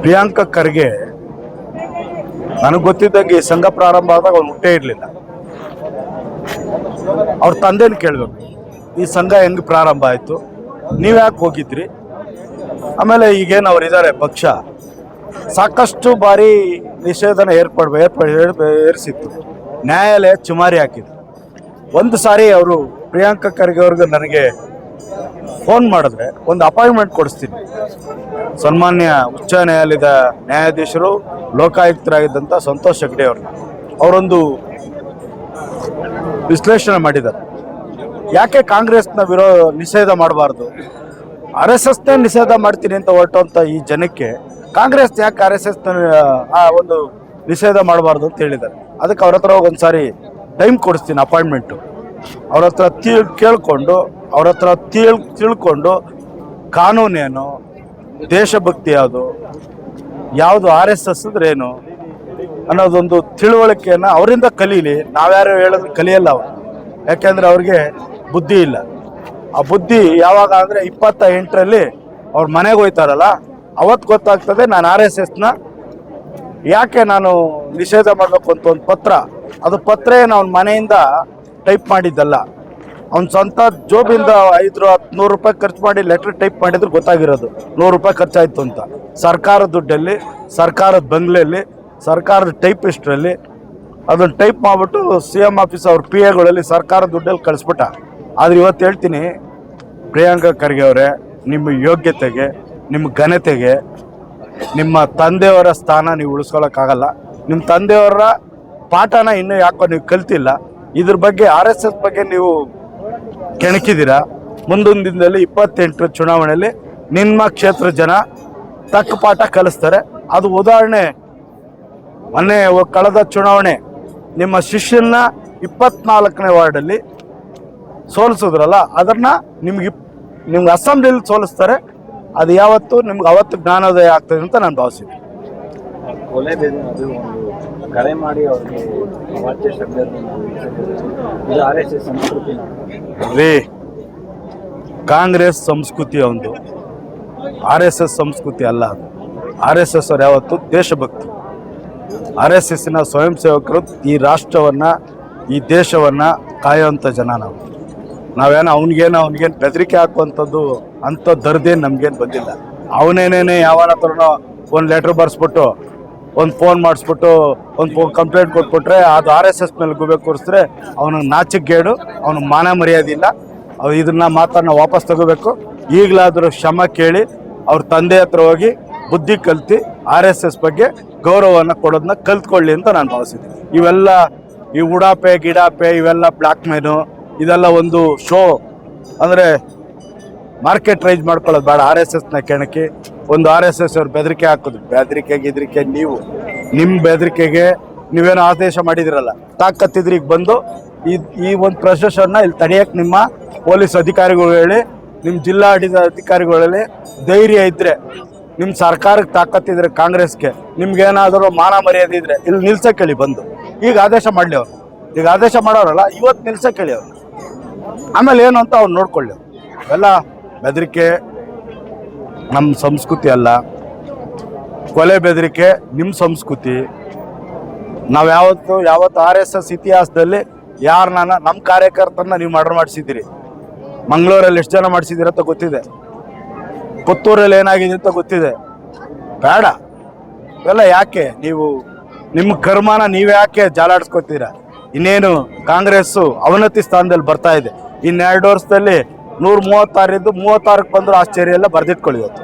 ಪ್ರಿಯಾಂಕಾ ಖರ್ಗೆ ನನಗೆ ಗೊತ್ತಿದ್ದಂಗೆ ಈ ಸಂಘ ಪ್ರಾರಂಭ ಆದಾಗ ಅವ್ನು ಹುಟ್ಟೇ ಇರಲಿಲ್ಲ. ಅವ್ರ ತಂದೆನ ಕೇಳಬೇಕು, ಈ ಸಂಘ ಹೆಂಗೆ ಪ್ರಾರಂಭ ಆಯಿತು, ನೀವು ಯಾಕೆ ಹೋಗಿದ್ರಿ? ಆಮೇಲೆ ಈಗೇನು ಅವರಿದ್ದಾರೆ ಪಕ್ಷ ಸಾಕಷ್ಟು ಬಾರಿ ನಿಷೇಧನ ಏರಿಸಿತ್ತು, ನ್ಯಾಯಾಲಯ ಚುಮಾರಿ ಹಾಕಿದ್ರು. ಒಂದು ಸಾರಿ ಅವರು ಪ್ರಿಯಾಂಕಾ ಖರ್ಗೆ ಅವ್ರಿಗೆ ನನಗೆ ಫೋನ್ ಮಾಡಿದ್ರೆ ಒಂದು ಅಪಾಯಿಂಟ್ಮೆಂಟ್ ಕೊಡಿಸ್ತೀನಿ, ಸನ್ಮಾನ್ಯ ಉಚ್ಚ ನ್ಯಾಯಾಲಯದ ನ್ಯಾಯಾಧೀಶರು ಲೋಕಾಯುಕ್ತರಾಗಿದ್ದಂಥ ಸಂತೋಷ್ ಹೆಗ್ಡೆ ಅವ್ರನ್ನ ಅವರೊಂದು ವಿಶ್ಲೇಷಣೆ ಮಾಡಿದ್ದಾರೆ. ಯಾಕೆ ಕಾಂಗ್ರೆಸ್ನ ನಿಷೇಧ ಮಾಡಬಾರ್ದು, RSSನೇ ನಿಷೇಧ ಮಾಡ್ತೀನಿ ಅಂತ ಹೊರಟುವಂಥ ಈ ಜನಕ್ಕೆ ಕಾಂಗ್ರೆಸ್ ಯಾಕೆ RSSನ ಒಂದು ನಿಷೇಧ ಮಾಡಬಾರ್ದು ಅಂತ ಹೇಳಿದ್ದಾರೆ. ಅದಕ್ಕೆ ಅವ್ರ ಹತ್ರ ಒಂದು ಸಾರಿ ಟೈಮ್ ಕೊಡಿಸ್ತೀನಿ, ಅಪಾಯಿಂಟ್ಮೆಂಟು. ಅವ್ರ ಹತ್ರ ಕೇಳಿಕೊಂಡು ಅವ್ರ ಹತ್ರ ತಿಳ್ಕೊಂಡು ಕಾನೂನೇನು, ದೇಶಭಕ್ತಿ ಯಾವುದು RSS ಅಂದ್ರೇನು ಅನ್ನೋದೊಂದು ತಿಳುವಳಿಕೆಯನ್ನು ಅವರಿಂದ ಕಲೀಲಿ. ನಾವ್ಯಾರು ಹೇಳೋದು ಕಲಿಯಲ್ಲ ಅವರು, ಯಾಕೆಂದರೆ ಅವ್ರಿಗೆ ಬುದ್ಧಿ ಇಲ್ಲ. ಆ ಬುದ್ಧಿ ಯಾವಾಗ ಅಂದರೆ 28ರಲ್ಲಿ ಅವ್ರ ಮನೆಗೆ ಹೋಯ್ತಾರಲ್ಲ ಅವತ್ತು ಗೊತ್ತಾಗ್ತದೆ ನಾನು RSSನ ಯಾಕೆ ನಾನು ನಿಷೇಧ ಮಾಡಬೇಕು ಅಂತ. ಒಂದು ಪತ್ರ, ಅದು ಪತ್ರ ಏನು ಅವನ ಮನೆಯಿಂದ ಟೈಪ್ ಮಾಡಿದ್ದಲ್ಲ, ಅವ್ನ ಸ್ವಂತ ಜೋಬಿಂದ 500-100 ರೂಪಾಯಿ ಖರ್ಚು ಮಾಡಿ ಲೆಟ್ರ್ ಟೈಪ್ ಮಾಡಿದ್ರೆ ಗೊತ್ತಾಗಿರೋದು 100 ರೂಪಾಯಿ ಖರ್ಚಾಯಿತು ಅಂತ. ಸರ್ಕಾರದ ದುಡ್ಡಲ್ಲಿ, ಸರ್ಕಾರದ ಬಂಗ್ಲೆಯಲ್ಲಿ, ಸರ್ಕಾರದ ಟೈಪಿಸ್ಟ್ರಲ್ಲಿ ಅದನ್ನು ಟೈಪ್ ಮಾಡಿಬಿಟ್ಟು CM ಆಫೀಸ್ ಅವ್ರ PAಗಳಲ್ಲಿ ಸರ್ಕಾರದ ದುಡ್ಡಲ್ಲಿ ಕಳಿಸ್ಬಿಟ್ಟ. ಆದರೆ ಇವತ್ತು ಹೇಳ್ತೀನಿ, ಪ್ರಿಯಾಂಕಾ ಖರ್ಗೆ ಅವರೇ, ನಿಮ್ಮ ಯೋಗ್ಯತೆಗೆ, ನಿಮ್ಮ ಘನತೆಗೆ, ನಿಮ್ಮ ತಂದೆಯವರ ಸ್ಥಾನ ನೀವು ಉಳಿಸ್ಕೊಳ್ಳೋಕ್ಕಾಗಲ್ಲ. ನಿಮ್ಮ ತಂದೆಯವರ ಪಾಠನ ಇನ್ನೂ ಯಾಕೋ ನೀವು ಕಲ್ತಿಲ್ಲ. ಇದ್ರ ಬಗ್ಗೆ RSS ಬಗ್ಗೆ ನೀವು ಕೆಣಕಿದ್ದೀರಾ. ಮುಂದೊಂದು ದಿನದಲ್ಲಿ 28 ಚುನಾವಣೆಯಲ್ಲಿ ನಿಮ್ಮ ಕ್ಷೇತ್ರ ಜನ ತಕ್ಕ ಪಾಠ ಕಲಿಸ್ತಾರೆ. ಅದು ಉದಾಹರಣೆ, ಮೊನ್ನೆ ಕಳೆದ ಚುನಾವಣೆ ನಿಮ್ಮ ಶಿಷ್ಯನ 24ನೇ ವಾರ್ಡಲ್ಲಿ ಸೋಲಿಸಿದ್ರಲ್ಲ, ಅದನ್ನ ನಿಮ್ಗೆ ಅಸೆಂಬ್ಲಿಯಲ್ಲಿ ಸೋಲಿಸ್ತಾರೆ. ಅದು ಯಾವತ್ತು ನಿಮ್ಗೆ ಅವತ್ತು ಜ್ಞಾನೋದಯ ಆಗ್ತದೆ ಅಂತ ನಾನು ಭಾವಿಸಿದ್ದೆ. ಕರೆ ಮಾಡಿ ಅವ್ರಿಗೆ ಕಾಂಗ್ರೆಸ್ ಸಂಸ್ಕೃತಿ ಒಂದು, RSS ಸಂಸ್ಕೃತಿ ಅಲ್ಲ. ಅದು RSS ಅವ್ರು ಯಾವತ್ತು ದೇಶಭಕ್ತಿ. RSSನ ಸ್ವಯಂ ಸೇವಕರು ಈ ರಾಷ್ಟ್ರವನ್ನು, ಈ ದೇಶವನ್ನು ಕಾಯುವಂಥ ಜನ. ನಾವೇನೋ ಅವನಿಗೇನು ಬೆದರಿಕೆ ಹಾಕುವಂಥದ್ದು ಅಂಥ ದರ್ದೇನು ನಮಗೇನು ಬಂದಿಲ್ಲ. ಅವನೇನೇನೆ ಯಾವನ ಹತ್ರನೋ ಒಂದು ಲೆಟ್ರ್ ಬರ್ಸ್ಬಿಟ್ಟು, ಒಂದು ಫೋನ್ ಮಾಡಿಸ್ಬಿಟ್ಟು, ಒಂದು ಕಂಪ್ಲೇಂಟ್ ಕೊಟ್ಬಿಟ್ರೆ ಅದು RSS ಮೇಲೆ ಗುಬೆ ಕೂರಿಸಿದ್ರೆ ಅವನಿಗೆ ನಾಚಿಕೆಗೇಡು, ಅವನಿಗೆ ಮಾನ ಮರ್ಯಾದೆ ಇಲ್ಲ. ಇದನ್ನ ಮಾತನ್ನು ವಾಪಸ್ ತಗೋಬೇಕು. ಈಗಲಾದರೂ ಕ್ಷಮ ಕೇಳಿ ಅವ್ರ ತಂದೆ ಹತ್ರ ಹೋಗಿ ಬುದ್ಧಿ ಕಲ್ತು RSS ಬಗ್ಗೆ ಗೌರವವನ್ನು ಕೊಡೋದನ್ನ ಕಲ್ತ್ಕೊಳ್ಳಿ ಅಂತ ನಾನು ಭಾವಿಸಿದ್ದೀನಿ. ಇವೆಲ್ಲ ಈ ಉಡಾಪೆ ಗಿಡಾಪೆ ಇವೆಲ್ಲ ಬ್ಲ್ಯಾಕ್ ಮೇನು, ಇದೆಲ್ಲ ಒಂದು ಶೋ, ಅಂದರೆ ಮಾರ್ಕೆಟ್ ರೈಸ್ ಮಾಡ್ಕೊಳ್ಳೋದು ಬೇಡ. RSSನ ಕೆಣಕಿ ಒಂದು RSS ಅವ್ರು ಬೆದರಿಕೆ ಹಾಕೋದು, ಬೆದರಿಕೆ ನೀವು ನಿಮ್ಮ ಬೆದರಿಕೆಗೆ ನೀವೇನೋ ಆದೇಶ ಮಾಡಿದಿರಲ್ಲ, ತಾಕತ್ತಿದ್ರೆ ಈಗ ಬಂದು ಈ ಒಂದು ಪ್ರೊಸೆಷನ್ನ ಇಲ್ಲಿ ತಡೆಯೋಕ್ಕೆ ನಿಮ್ಮ ಪೊಲೀಸ್ ಅಧಿಕಾರಿಗಳು ಹೇಳಿ, ನಿಮ್ಮ ಜಿಲ್ಲಾಡಳಿತ ಅಧಿಕಾರಿಗಳು ಹೇಳಿ, ಧೈರ್ಯ ಇದ್ದರೆ, ನಿಮ್ಮ ಸರ್ಕಾರಕ್ಕೆ ತಾಕತ್ತಿದ್ರೆ, ಕಾಂಗ್ರೆಸ್ಗೆ ನಿಮ್ಗೇನಾದರೂ ಮಾನ ಮರ್ಯಾದೆ ಇದ್ದರೆ ಇಲ್ಲಿ ನಿಲ್ಸಕ್ಕೆ ಹೇಳಿ ಬಂದು. ಈಗ ಆದೇಶ ಮಾಡಲಿ ಅವರು, ಈಗ ಆದೇಶ ಮಾಡೋರಲ್ಲ, ಇವತ್ತು ನಿಲ್ಸಕ್ಕೆ ಹೇಳಿ ಅವರು. ಆಮೇಲೆ ಏನು ಅಂತ ಅವ್ರು ನೋಡ್ಕೊಳ್ಳಿ. ಎಲ್ಲ ಬೆದರಿಕೆ ನಮ್ಮ ಸಂಸ್ಕೃತಿ ಅಲ್ಲ. ಕೊಲೆ ಬೆದರಿಕೆ ನಿಮ್ಮ ಸಂಸ್ಕೃತಿ. ನಾವು ಯಾವತ್ತು RSS ಇತಿಹಾಸದಲ್ಲಿ ಯಾರನ್ನ ನಮ್ಮ ಕಾರ್ಯಕರ್ತರನ್ನ ನೀವು ಮರ್ಡರ್ ಮಾಡಿಸಿದ್ದೀರಿ? ಮಂಗಳೂರಲ್ಲಿ ಎಷ್ಟು ಜನ ಮಾಡಿಸಿದ್ದೀರ ಅಂತ ಗೊತ್ತಿದೆ, ಪುತ್ತೂರಲ್ಲಿ ಏನಾಗಿದೆ ಅಂತ ಗೊತ್ತಿದೆ. ಬೇಡ ಇವೆಲ್ಲ ಯಾಕೆ, ನೀವು ನಿಮ್ಮ ಕರ್ಮನ ನೀವು ಯಾಕೆ ಜಾಲಾಡಿಸ್ಕೊತೀರ? ಇನ್ನೇನು ಕಾಂಗ್ರೆಸ್ಸು ಅವನತಿ ಸ್ಥಾನದಲ್ಲಿ ಬರ್ತಾ ಇದೆ. ಇನ್ನು 2 ವರ್ಷದಲ್ಲಿ 136 ಇದ್ದು 36ಕ್ಕೆ ಬಂದರೂ ಆಶ್ಚರ್ಯ ಎಲ್ಲ, ಬರೆದಿಟ್ಕೊಳ್ಳಿ ಇವತ್ತು.